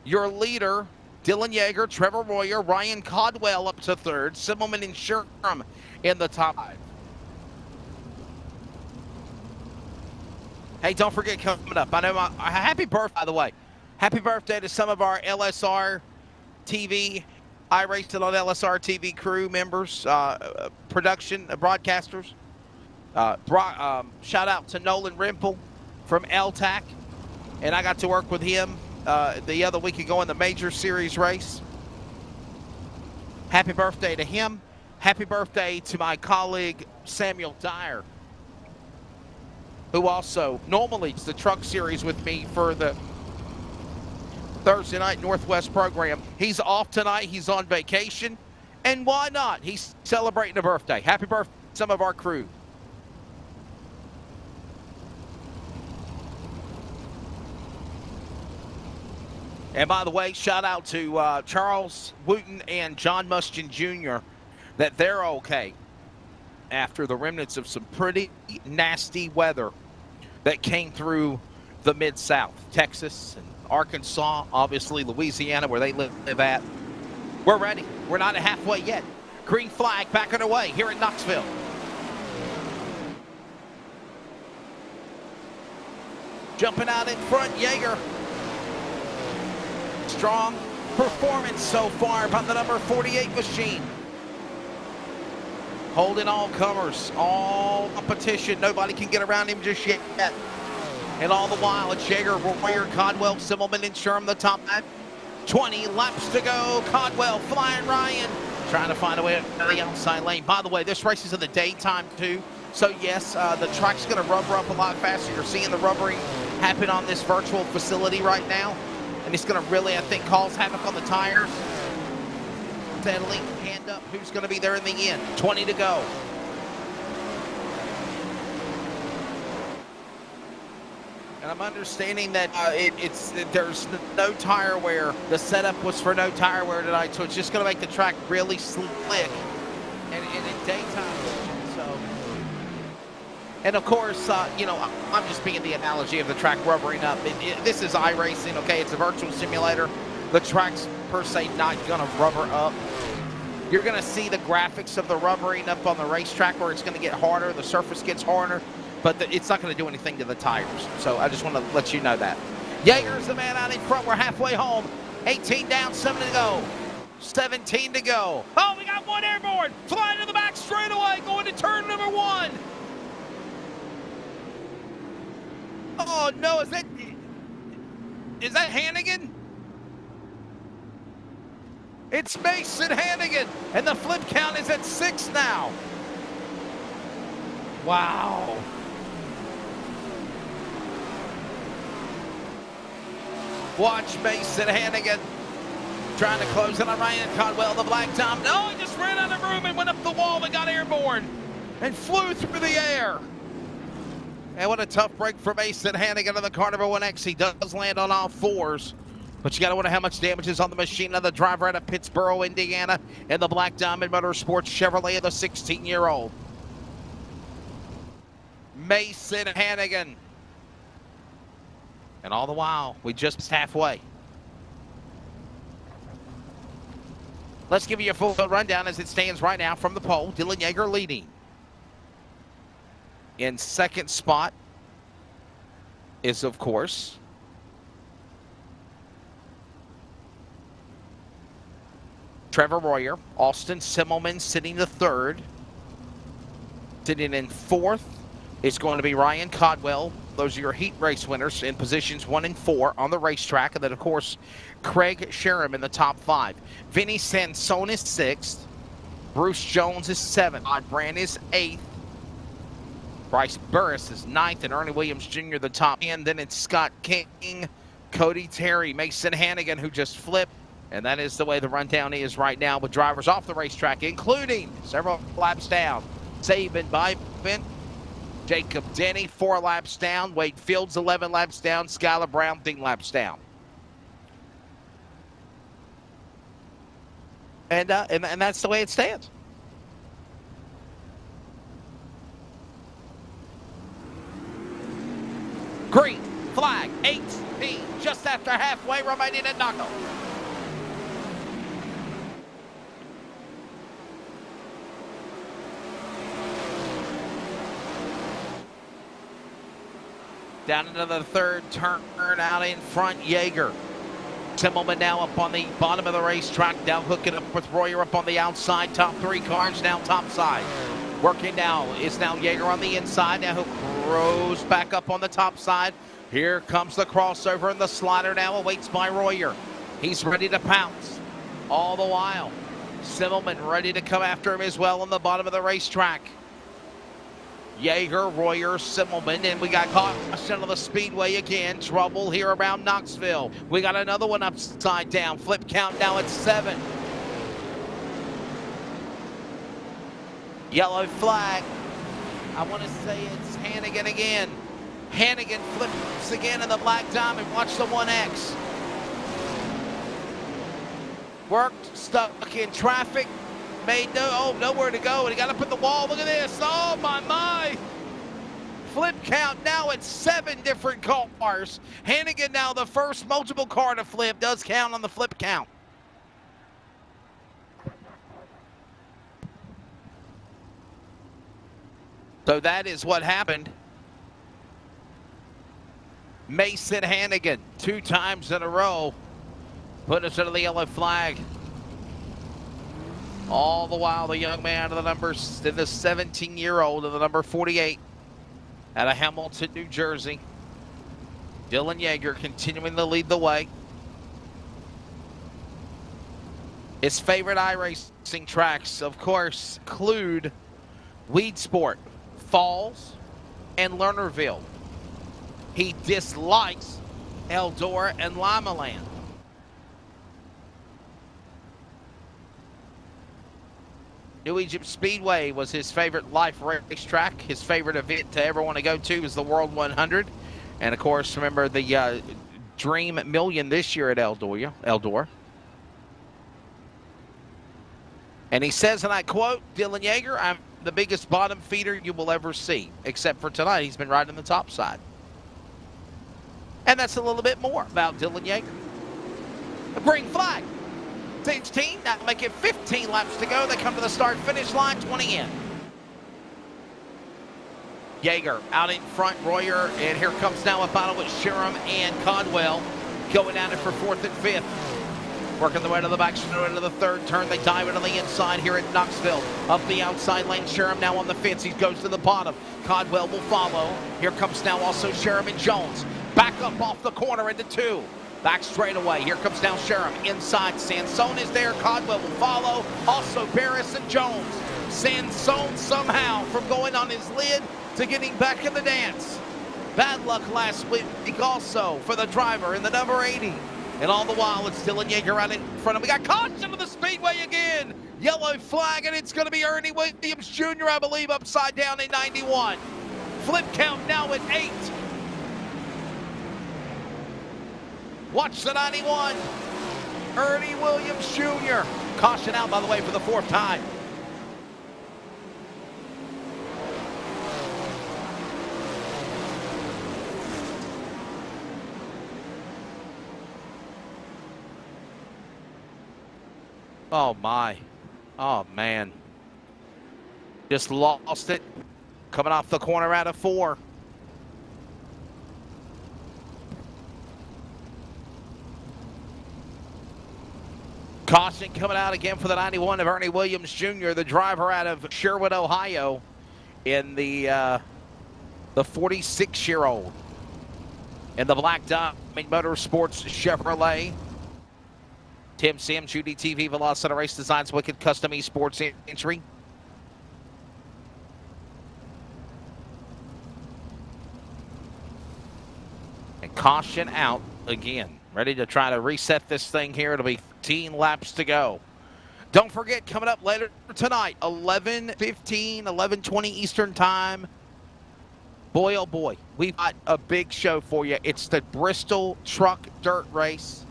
your leader, Dylan Yeager, Trevor Royer, Ryan Codwell up to 3rd, Simmelman and Sherm in the top 5. Hey, don't forget coming up. I know happy birthday, by the way. Happy birthday to some of our LSRTV, I Raced It on LSRTV crew members, production, broadcasters. Shout out to Nolan Rimple from LTAC, and I got to work with him the other week ago in the Major Series race. Happy birthday to him. Happy birthday to my colleague Samuel Dyer, who also normally is the Truck Series with me for the Thursday night Northwest program. He's off tonight. He's on vacation. And why not? He's celebrating a birthday. Happy birthday to some of our crew. And by the way, shout out to Charles Wooten and John Mustian Jr. that they're okay after the remnants of some pretty nasty weather that came through the Mid-South. Texas and Arkansas, obviously Louisiana, where they live at. We're ready. We're not halfway yet. Green flag back underway here in Knoxville. Jumping out in front, Yeager. Strong performance so far by the number 48 machine. Holding all comers, all competition. Nobody can get around him just yet. And all the while, it's Yeager, Royer, Codwell, Simmelman, and Sherm, the top 9. 20 laps to go. Codwell, Flying Ryan, trying to find a way to the outside lane. By the way, this race is in the daytime, too. So, yes, the track's going to rubber up a lot faster. You're seeing the rubbering happen on this virtual facility right now. And it's going to really, I think, cause havoc on the tires. Steadily, hand up, who's going to be there in the end? 20 to go. And I'm understanding that there's no tire wear. The setup was for no tire wear tonight, so it's just going to make the track really slick and in daytime. So, and of course, you know, I'm just being the analogy of the track rubbering up. This is iRacing, okay? It's a virtual simulator. The track's per se not going to rubber up. You're going to see the graphics of the rubbering up on the racetrack where it's going to get harder. The surface gets harder. But it's not going to do anything to the tires. So I just want to let you know that. Yeager's the man out in front. We're halfway home. 18 down, 7 to go. 17 to go. Oh, we got one airborne. Flying to the back straightaway, going to turn number 1. Oh, no, is that Hannigan? It's Mason Hannigan, and the flip count is at 6 now. Wow. Watch Mason Hannigan trying to close in on Ryan Codwell, the black top. No, he just ran out of room and went up the wall and got airborne and flew through the air. And what a tough break for Mason Hannigan on the car number 1X. He does land on all 4s, but you got to wonder how much damage is on the machine of the driver out of Pittsboro, Indiana, and the Black Diamond Motorsports Chevrolet of the 16-year-old. Mason Hannigan. And all the while, we just halfway. Let's give you a full rundown as it stands right now from the pole. Dylan Yeager leading. In second spot is, of course, Trevor Royer. Austin Simmelman sitting the third. Sitting in fourth is going to be Ryan Codwell. Those are your heat race winners in positions 1 and 4 on the racetrack. And then, of course, Craig Sherham in the top 5. Vinny Sansone is 6th. Bruce Jones is 7th. Todd Brand is 8th. Bryce Burris is 9th. And Ernie Williams Jr. the top 10. Then it's Scott King, Cody Terry, Mason Hannigan, who just flipped. And that is the way the rundown is right now with drivers off the racetrack, including several laps down. Saban Bybent, Jacob Denny, 4 laps down. Wade Fields, 11 laps down. Skylar Brown, 10 laps down. And that's the way it stands. Green flag, 18, just after halfway remaining at Knoxville. Down into the third turn out in front, Yeager. Timmelman now up on the bottom of the racetrack, down hooking up with Royer up on the outside. Top 3 cars now top side. Working now is now Yeager on the inside. Now he'll cruise back up on the top side. Here comes the crossover and the slider now awaits by Royer. He's ready to pounce. All the while, Simmelman ready to come after him as well on the bottom of the racetrack. Yeager, Royer, Simmelman, and we got caution on the speedway again. Trouble here around Knoxville. We got another one upside down. Flip count now at 7. Yellow flag. I want to say it's Hannigan again. Hannigan flips again in the black diamond. Watch the 1X. Worked, stuck in traffic. Made nowhere to go, and he got up at the wall. Look at this. Oh, my. Flip count now at 7 different cars. Hannigan now the first multiple car to flip. Does count on the flip count. So that is what happened. Mason Hannigan, 2 times in a row, put us under the yellow flag. All the while, the young man of the numbers, the 17-year-old of the number 48 out of Hamilton, New Jersey. Dylan Yeager continuing to lead the way. His favorite iRacing tracks, of course, include Weedsport, Falls, and Lernerville. He dislikes Eldora and Limaland. New Egypt Speedway was his favorite life racetrack. His favorite event to ever want to go to is the World 100. And, of course, remember the Dream Million this year at Eldora. And he says, and I quote, Dylan Yeager, I'm the biggest bottom feeder you will ever see. Except for tonight, he's been riding the top side. And that's a little bit more about Dylan Yeager. A green flag. 16, that'll make it 15 laps to go. They come to the start-finish line, 20 in. Yeager out in front, Royer, and here comes now a battle with Sherham and Codwell going at it for 4th and 5th. Working the way to the back, straight into the third turn. They dive into the inside here at Knoxville. Up the outside lane, Sherham now on the fence. He goes to the bottom. Codwell will follow. Here comes now also Sherham and Jones. Back up off the corner into 2. Back straight away. Here comes down Sherham. Inside, Sansone is there. Codwell will follow. Also, Barris and Jones. Sansone somehow from going on his lid to getting back in the dance. Bad luck last week also for the driver in the number 80. And all the while, it's Dylan Yeager out in front of him. We got caution to the speedway again. Yellow flag, and it's going to be Ernie Williams Jr., I believe, upside down in 91. Flip count now at 8. Watch the 91. Ernie Williams Jr. Caution out, by the way, for the 4th time. Oh, my. Oh, man. Just lost it. Coming off the corner out of 4. Caution coming out again for the 91 of Ernie Williams Jr., the driver out of Sherwood, Ohio, in the 46-year-old in the Black Diamond Motorsports Chevrolet. Tim Sims, Judy TV, Velocity Race Designs, Wicked Custom Esports entry. And caution out again. Ready to try to reset this thing here. It'll be 15 laps to go. Don't forget, coming up later tonight, 11:15, 11:20 Eastern Time. Boy, oh boy, we've got a big show for you. It's the Bristol Truck Dirt Race.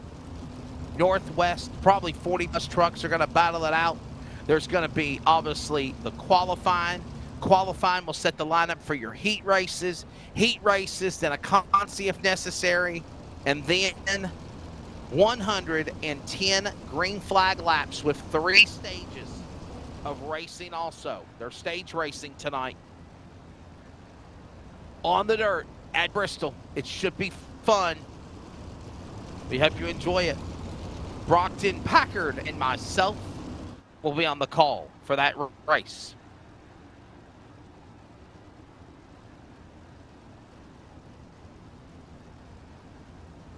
Northwest, probably 40-plus trucks are going to battle it out. There's going to be, obviously, the qualifying. Qualifying will set the lineup for your heat races, then a consi if necessary, and then 110 green flag laps with 3 stages of racing also. They're stage racing tonight on the dirt at Bristol. It should be fun. We hope you enjoy it. Brockton Packard and myself will be on the call for that race.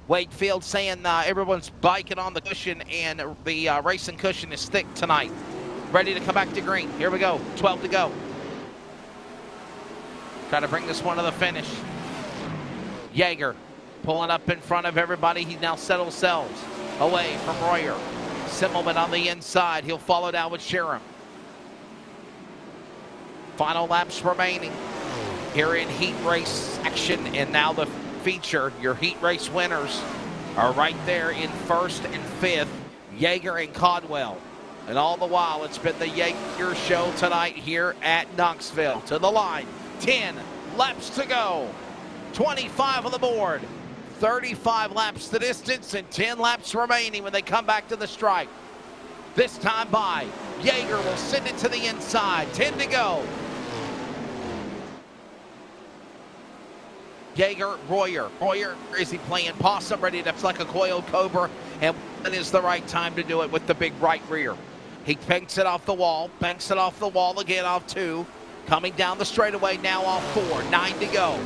Wakefield saying everyone's biking on the cushion and the racing cushion is thick tonight. Ready to come back to green. Here we go. 12 to go. Try to bring this one to the finish. Yeager pulling up in front of everybody. He now settles cells away from Royer. Simmelman on the inside. He'll follow down with Sherham. Final laps remaining here in heat race action, and now the feature. Your heat race winners are right there in 1st and 5th, Yeager and Codwell. And all the while, it's been the Yeager show tonight here at Knoxville. To the line, 10 laps to go, 25 on the board, 35 laps the distance, and 10 laps remaining when they come back to the stripe. This time by, Yeager will send it to the inside, 10 to go. Yeager, Royer. Royer, is he playing possum, ready to like a coiled cobra? And when is the right time to do it with the big right rear? He banks it off the wall again off 2. Coming down the straightaway now off 4. 9 to go.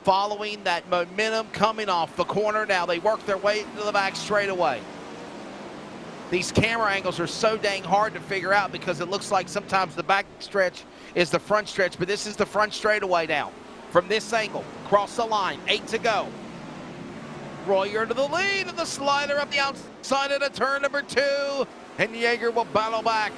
Following that momentum coming off the corner now, they work their way into the back straightaway. These camera angles are so dang hard to figure out because it looks like sometimes the back stretch is the front stretch, but this is the front straightaway now. From this angle, cross the line, 8 to go. Royer to the lead, and the slider up the outside of the turn number 2, and Yeager will battle back.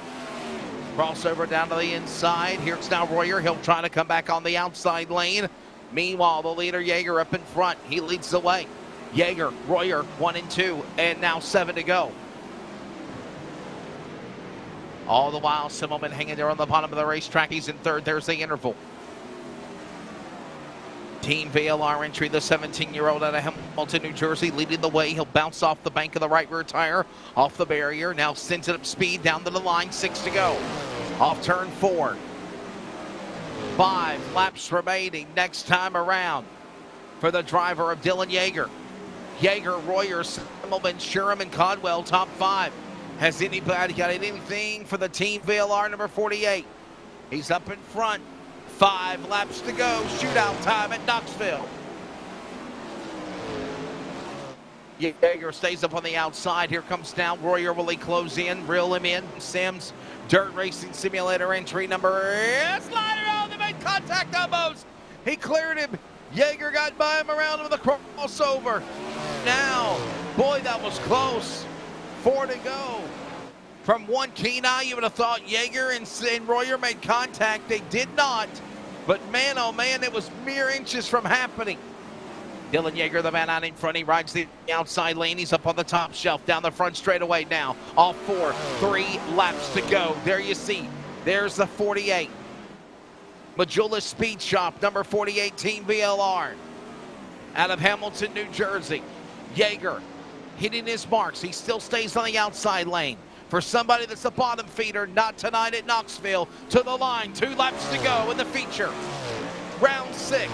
Crossover down to the inside. Here's now Royer. He'll try to come back on the outside lane. Meanwhile, the leader, Yeager, up in front. He leads the way. Yeager, Royer, 1 and 2, and now 7 to go. All the while, Simmelman hanging there on the bottom of the racetrack. He's in 3rd. There's the interval. Team VLR entry, the 17-year-old out of Hamilton, New Jersey, leading the way. He'll bounce off the bank of the right rear tire, off the barrier. Now sends it up speed down to the line. 6 to go. Off turn 4. 5 laps remaining next time around for the driver of Dylan Yeager. Yeager, Royer, Simmelman, Sherham, and Codwell, top 5. Has anybody got anything for the Team VLR number 48? He's up in front. 5 laps to go. Shootout time at Knoxville. Yeager stays up on the outside. Here comes down. Royer, will he close in? Reel him in. Sims, Dirt Racing Simulator entry number. Slider on, they made contact almost. He cleared him. Yeager got by him around with a crossover. Now, boy, that was close. 4 to go. From one keen eye, you would have thought Yeager and Royer made contact. They did not. But man, oh man, it was mere inches from happening. Dylan Yeager, the man out in front. He rides the outside lane. He's up on the top shelf, down the front straightaway now. All 4, 3 laps to go. There you see. There's the 48. Majula Speed Shop, number 48, Team VLR. Out of Hamilton, New Jersey. Yeager hitting his marks. He still stays on the outside lane. For somebody that's a bottom feeder, not tonight at Knoxville. To the line, 2 laps to go in the feature. Round 6.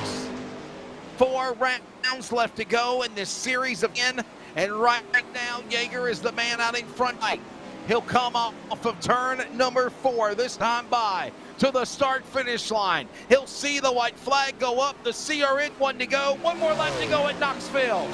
4 rounds left to go in this series of in. And right now, Yeager is the man out in front. He'll come off of turn number 4, this time by to the start-finish line. He'll see the white flag go up, the CRN 1 to go. 1 more lap to go at Knoxville.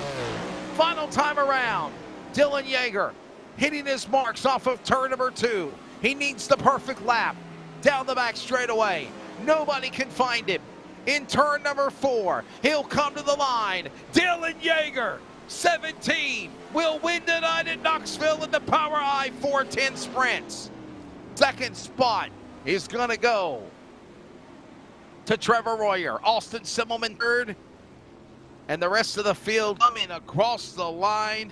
Final time around, Dylan Yeager hitting his marks off of turn number 2. He needs the perfect lap down the back straightaway. Nobody can find him. In turn number 4, he'll come to the line. Dylan Yeager, 17, will win tonight at Knoxville in the POWRi 410 sprints. Second spot is going to go to Trevor Royer. Austin Simmelman third. And the rest of the field coming across the line.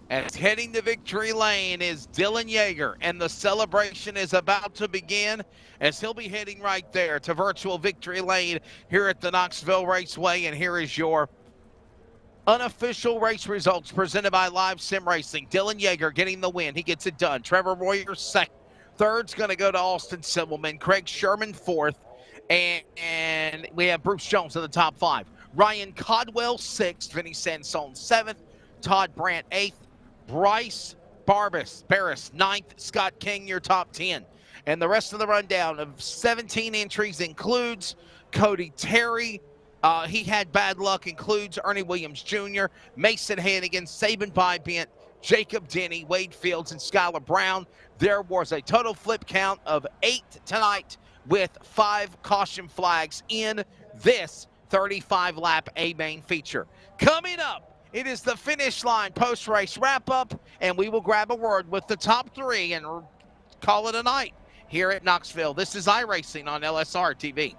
And heading to victory lane is Dylan Yeager. And the celebration is about to begin as he'll be heading right there to virtual victory lane here at the Knoxville Raceway. And here is your unofficial race results presented by Live Sim Racing. Dylan Yeager getting the win. He gets it done. Trevor Royer second. Third's going to go to Austin Simmelman. Craig Sherman fourth. And we have Bruce Jones in the top 5. Ryan Codwell 6th. Vinny Sansone 7th. Todd Brandt 8th. Bryce Barris 9th. Scott King, your top 10. And the rest of the rundown of 17 entries includes Cody Terry. He had bad luck, includes Ernie Williams Jr., Mason Hannigan, Saban Bybent, Jacob Denny, Wade Fields, and Skylar Brown. There was a total flip count of 8 tonight with 5 caution flags in this 35-lap A-main feature. Coming up, it is the finish line post-race wrap-up, and we will grab a word with the top 3 and call it a night here at Knoxville. This is iRacing on LSRTV.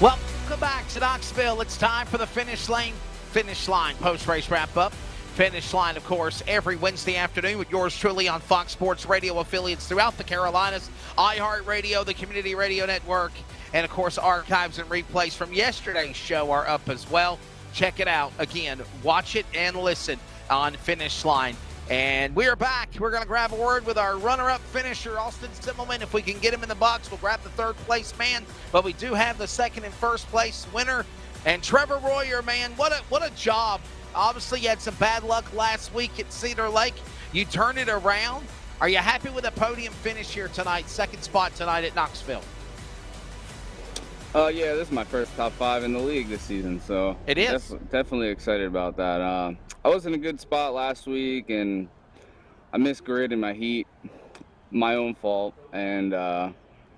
Welcome back to Knoxville. It's time for the finish line post-race wrap-up. Finish line, of course, every Wednesday afternoon with yours truly on Fox Sports Radio affiliates throughout the Carolinas, iHeartRadio, the Community Radio Network, and, of course, archives and replays from yesterday's show are up as well. Check it out. Again, watch it and listen on Finish Line. And we are back. We're going to grab a word with our runner-up finisher, Austin Simmelman. If we can get him in the box, we'll grab the third-place man. But we do have the second and first-place winner. And Trevor Royer, man, what a job. Obviously, you had some bad luck last week at Cedar Lake. You turned it around. Are you happy with the podium finish here tonight, second spot tonight at Knoxville? Yeah, this is my first top 5 in the league this season, so it is definitely excited about that. I was in a good spot last week, and I missed grid in my heat, my own fault, and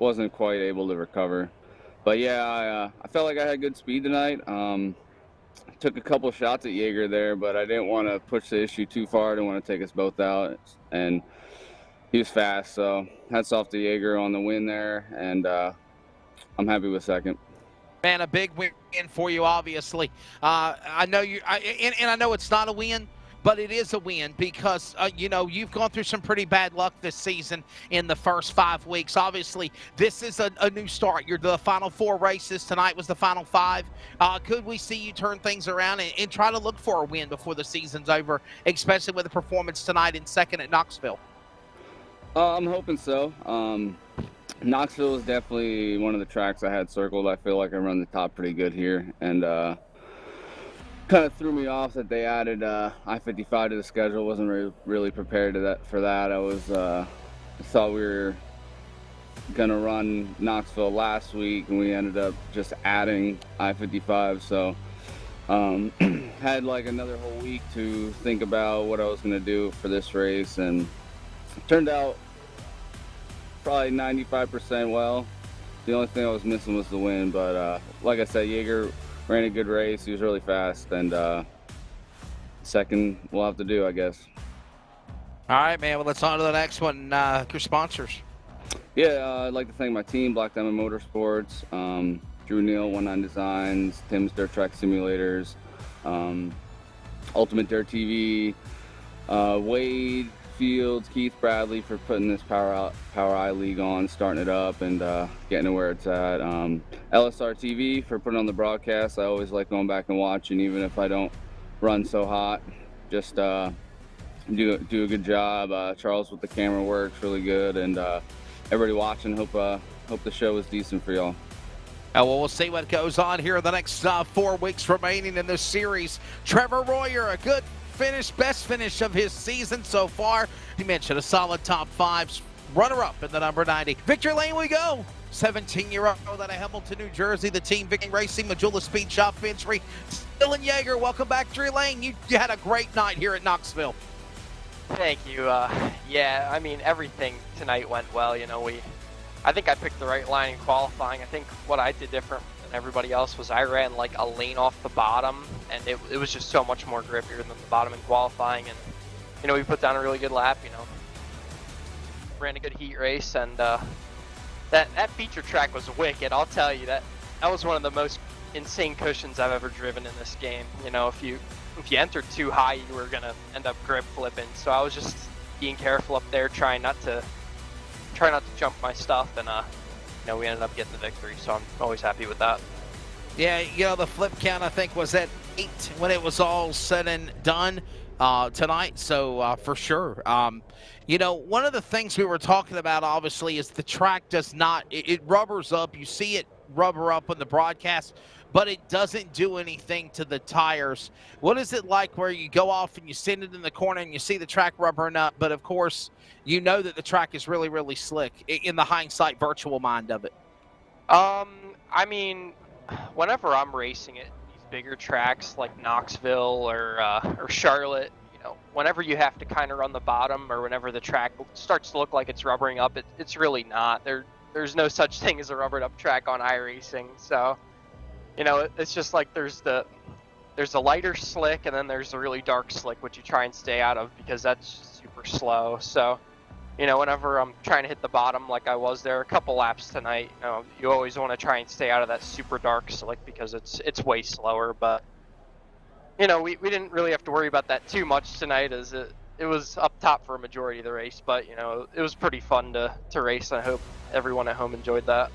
wasn't quite able to recover. But yeah, I felt like I had good speed tonight. Took a couple shots at Jaeger there, but I didn't want to push the issue too far. I didn't want to take us both out, and he was fast, so hats off to Jaeger on the win there, and I'm happy with second. Man, a big win for you, obviously. I know and I know it's not a win, but it is a win because, you've gone through some pretty bad luck this season in the first 5 weeks. Obviously, this is a new start. You're the final 4 races. Tonight was the final 5. Could we see you turn things around and try to look for a win before the season's over, especially with the performance tonight in second at Knoxville? I'm hoping so. Knoxville is definitely one of the tracks I had circled. I feel like I run the top pretty good here, and kind of threw me off that they added I-55 to the schedule. Wasn't really prepared for that. I thought we were gonna run Knoxville last week, and we ended up just adding I-55. So had like another whole week to think about what I was gonna do for this race, and turned out probably 95% well. The only thing I was missing was the win, but like I said, Jaeger ran a good race. He was really fast, and second we'll have to do, I guess. All right, man. Well, let's on to the next one. Your sponsors. Yeah, I'd like to thank my team, Black Diamond Motorsports, Drew Neal, 19 Designs, Tim's Dirt Track Simulators, Ultimate Dirt TV, Wade Fields, Keith Bradley for putting this POWRi League on, starting it up, and getting it where it's at. LSRTV for putting on the broadcast. I always like going back and watching, even if I don't run so hot. Just do a good job. Charles with the camera works really good, and everybody watching, hope the show is decent for y'all. Well, we'll see what goes on here in the next 4 weeks remaining in this series. Trevor Royer, a good finish, best finish of his season so far. He mentioned a solid top 5, runner-up in the number 90. Victory lane we go. 17-year-old out of Hamilton, New Jersey, the team Viking Racing, Majula Speed Shop, Ventry, Dylan Yeager. Welcome back, Victory Lane. You had a great night here at Knoxville. Thank you. Yeah, I mean, everything tonight went well. I think I picked the right line in qualifying. I think what I did different than everybody else was I ran like a lane off the bottom, and it was just so much more grippier than the bottom in qualifying. And we put down a really good lap. Ran a good heat race, and that feature track was wicked. I'll tell you that was one of the most insane cushions I've ever driven in this game. If you entered too high, you were gonna end up grip flipping. So I was just being careful up there, trying not to jump my stuff, and we ended up getting the victory. So I'm always happy with that. Yeah, the flip count I think was at 8 when it was all said and done tonight. So for sure, one of the things we were talking about obviously is the track does not it rubbers up. You see it rubber up on the broadcast, but it doesn't do anything to the tires. What is it like where you go off and you send it in the corner and you see the track rubbering up, but of course you know that the track is really, really slick in the hindsight virtual mind of it? I mean, whenever I'm racing it, these bigger tracks like Knoxville or Charlotte, whenever you have to kind of run the bottom, or whenever the track starts to look like it's rubbering up, it's really not. There's no such thing as a rubbered up track on iRacing. So, it's just like there's a lighter slick, and then there's a really dark slick, which you try and stay out of because that's super slow. So, whenever I'm trying to hit the bottom like I was there a couple laps tonight, you always want to try and stay out of that super dark slick because it's way slower. But, we didn't really have to worry about that too much tonight, as it was up top for a majority of the race. But, it was pretty fun to race, and I hope everyone at home enjoyed that.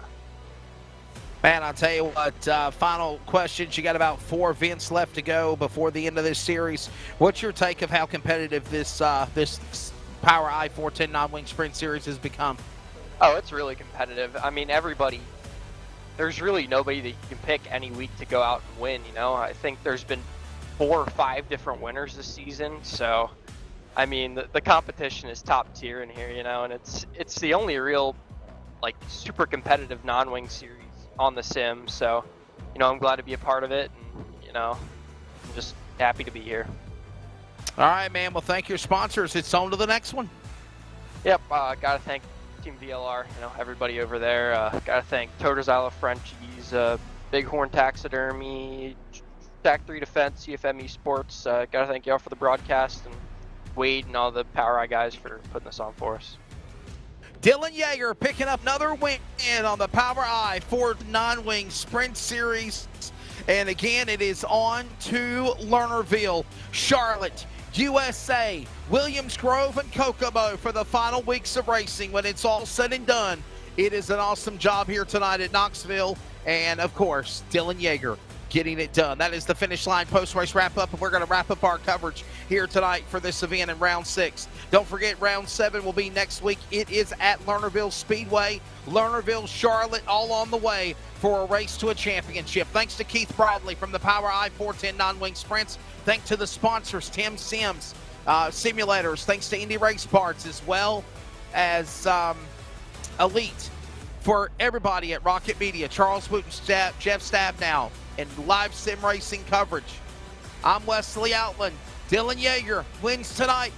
Man, I'll tell you what, final questions. You got about 4 events left to go before the end of this series. What's your take of how competitive this POWRi 410 non-wing sprint series has become? Oh, it's really competitive. I mean, everybody there's really nobody that you can pick any week to go out and win. You know, I think there's been 4 or 5 different winners this season. So, I mean, the competition is top tier in here, you know, and it's the only real, like, super competitive non-wing series on the sim. So, you know, I'm glad to be a part of it, and, you know, I'm just happy to be here. All right, man. Well, thank your sponsors. It's on to the next one. Yep, gotta thank Team VLR, you know, everybody over there. Gotta thank Toters Isle of Frenchies, Bighorn Taxidermy, Stack 3 Defense, CFM Esports. Gotta thank y'all for the broadcast, and Wade and all the POWRi guys for putting this on for us. Dylan Yeager picking up another win on the POWRi Ford Non-Wing Sprint Series. And again, it is on to Lernerville, Charlotte, USA, Williams Grove, and Kokomo for the final weeks of racing. When it's all said and done, it is an awesome job here tonight at Knoxville. And, of course, Dylan Yeager getting it done. That is the finish line post-race wrap-up, and we're going to wrap up our coverage here tonight for this event in round 6. Don't forget, round 7 will be next week. It is at Lernerville Speedway, Lernerville, Charlotte, all on the way for a race to a championship. Thanks to Keith Bradley from the POWRi 410 Non-Wing Sprints. Thanks to the sponsors, Tim Sims Simulators. Thanks to Indy Race Parts, as well as Elite. For everybody at Rocket Media, Charles Wooten, Jeff Stabnow, and live sim racing coverage. I'm Wesley Outland. Dylan Yeager wins tonight.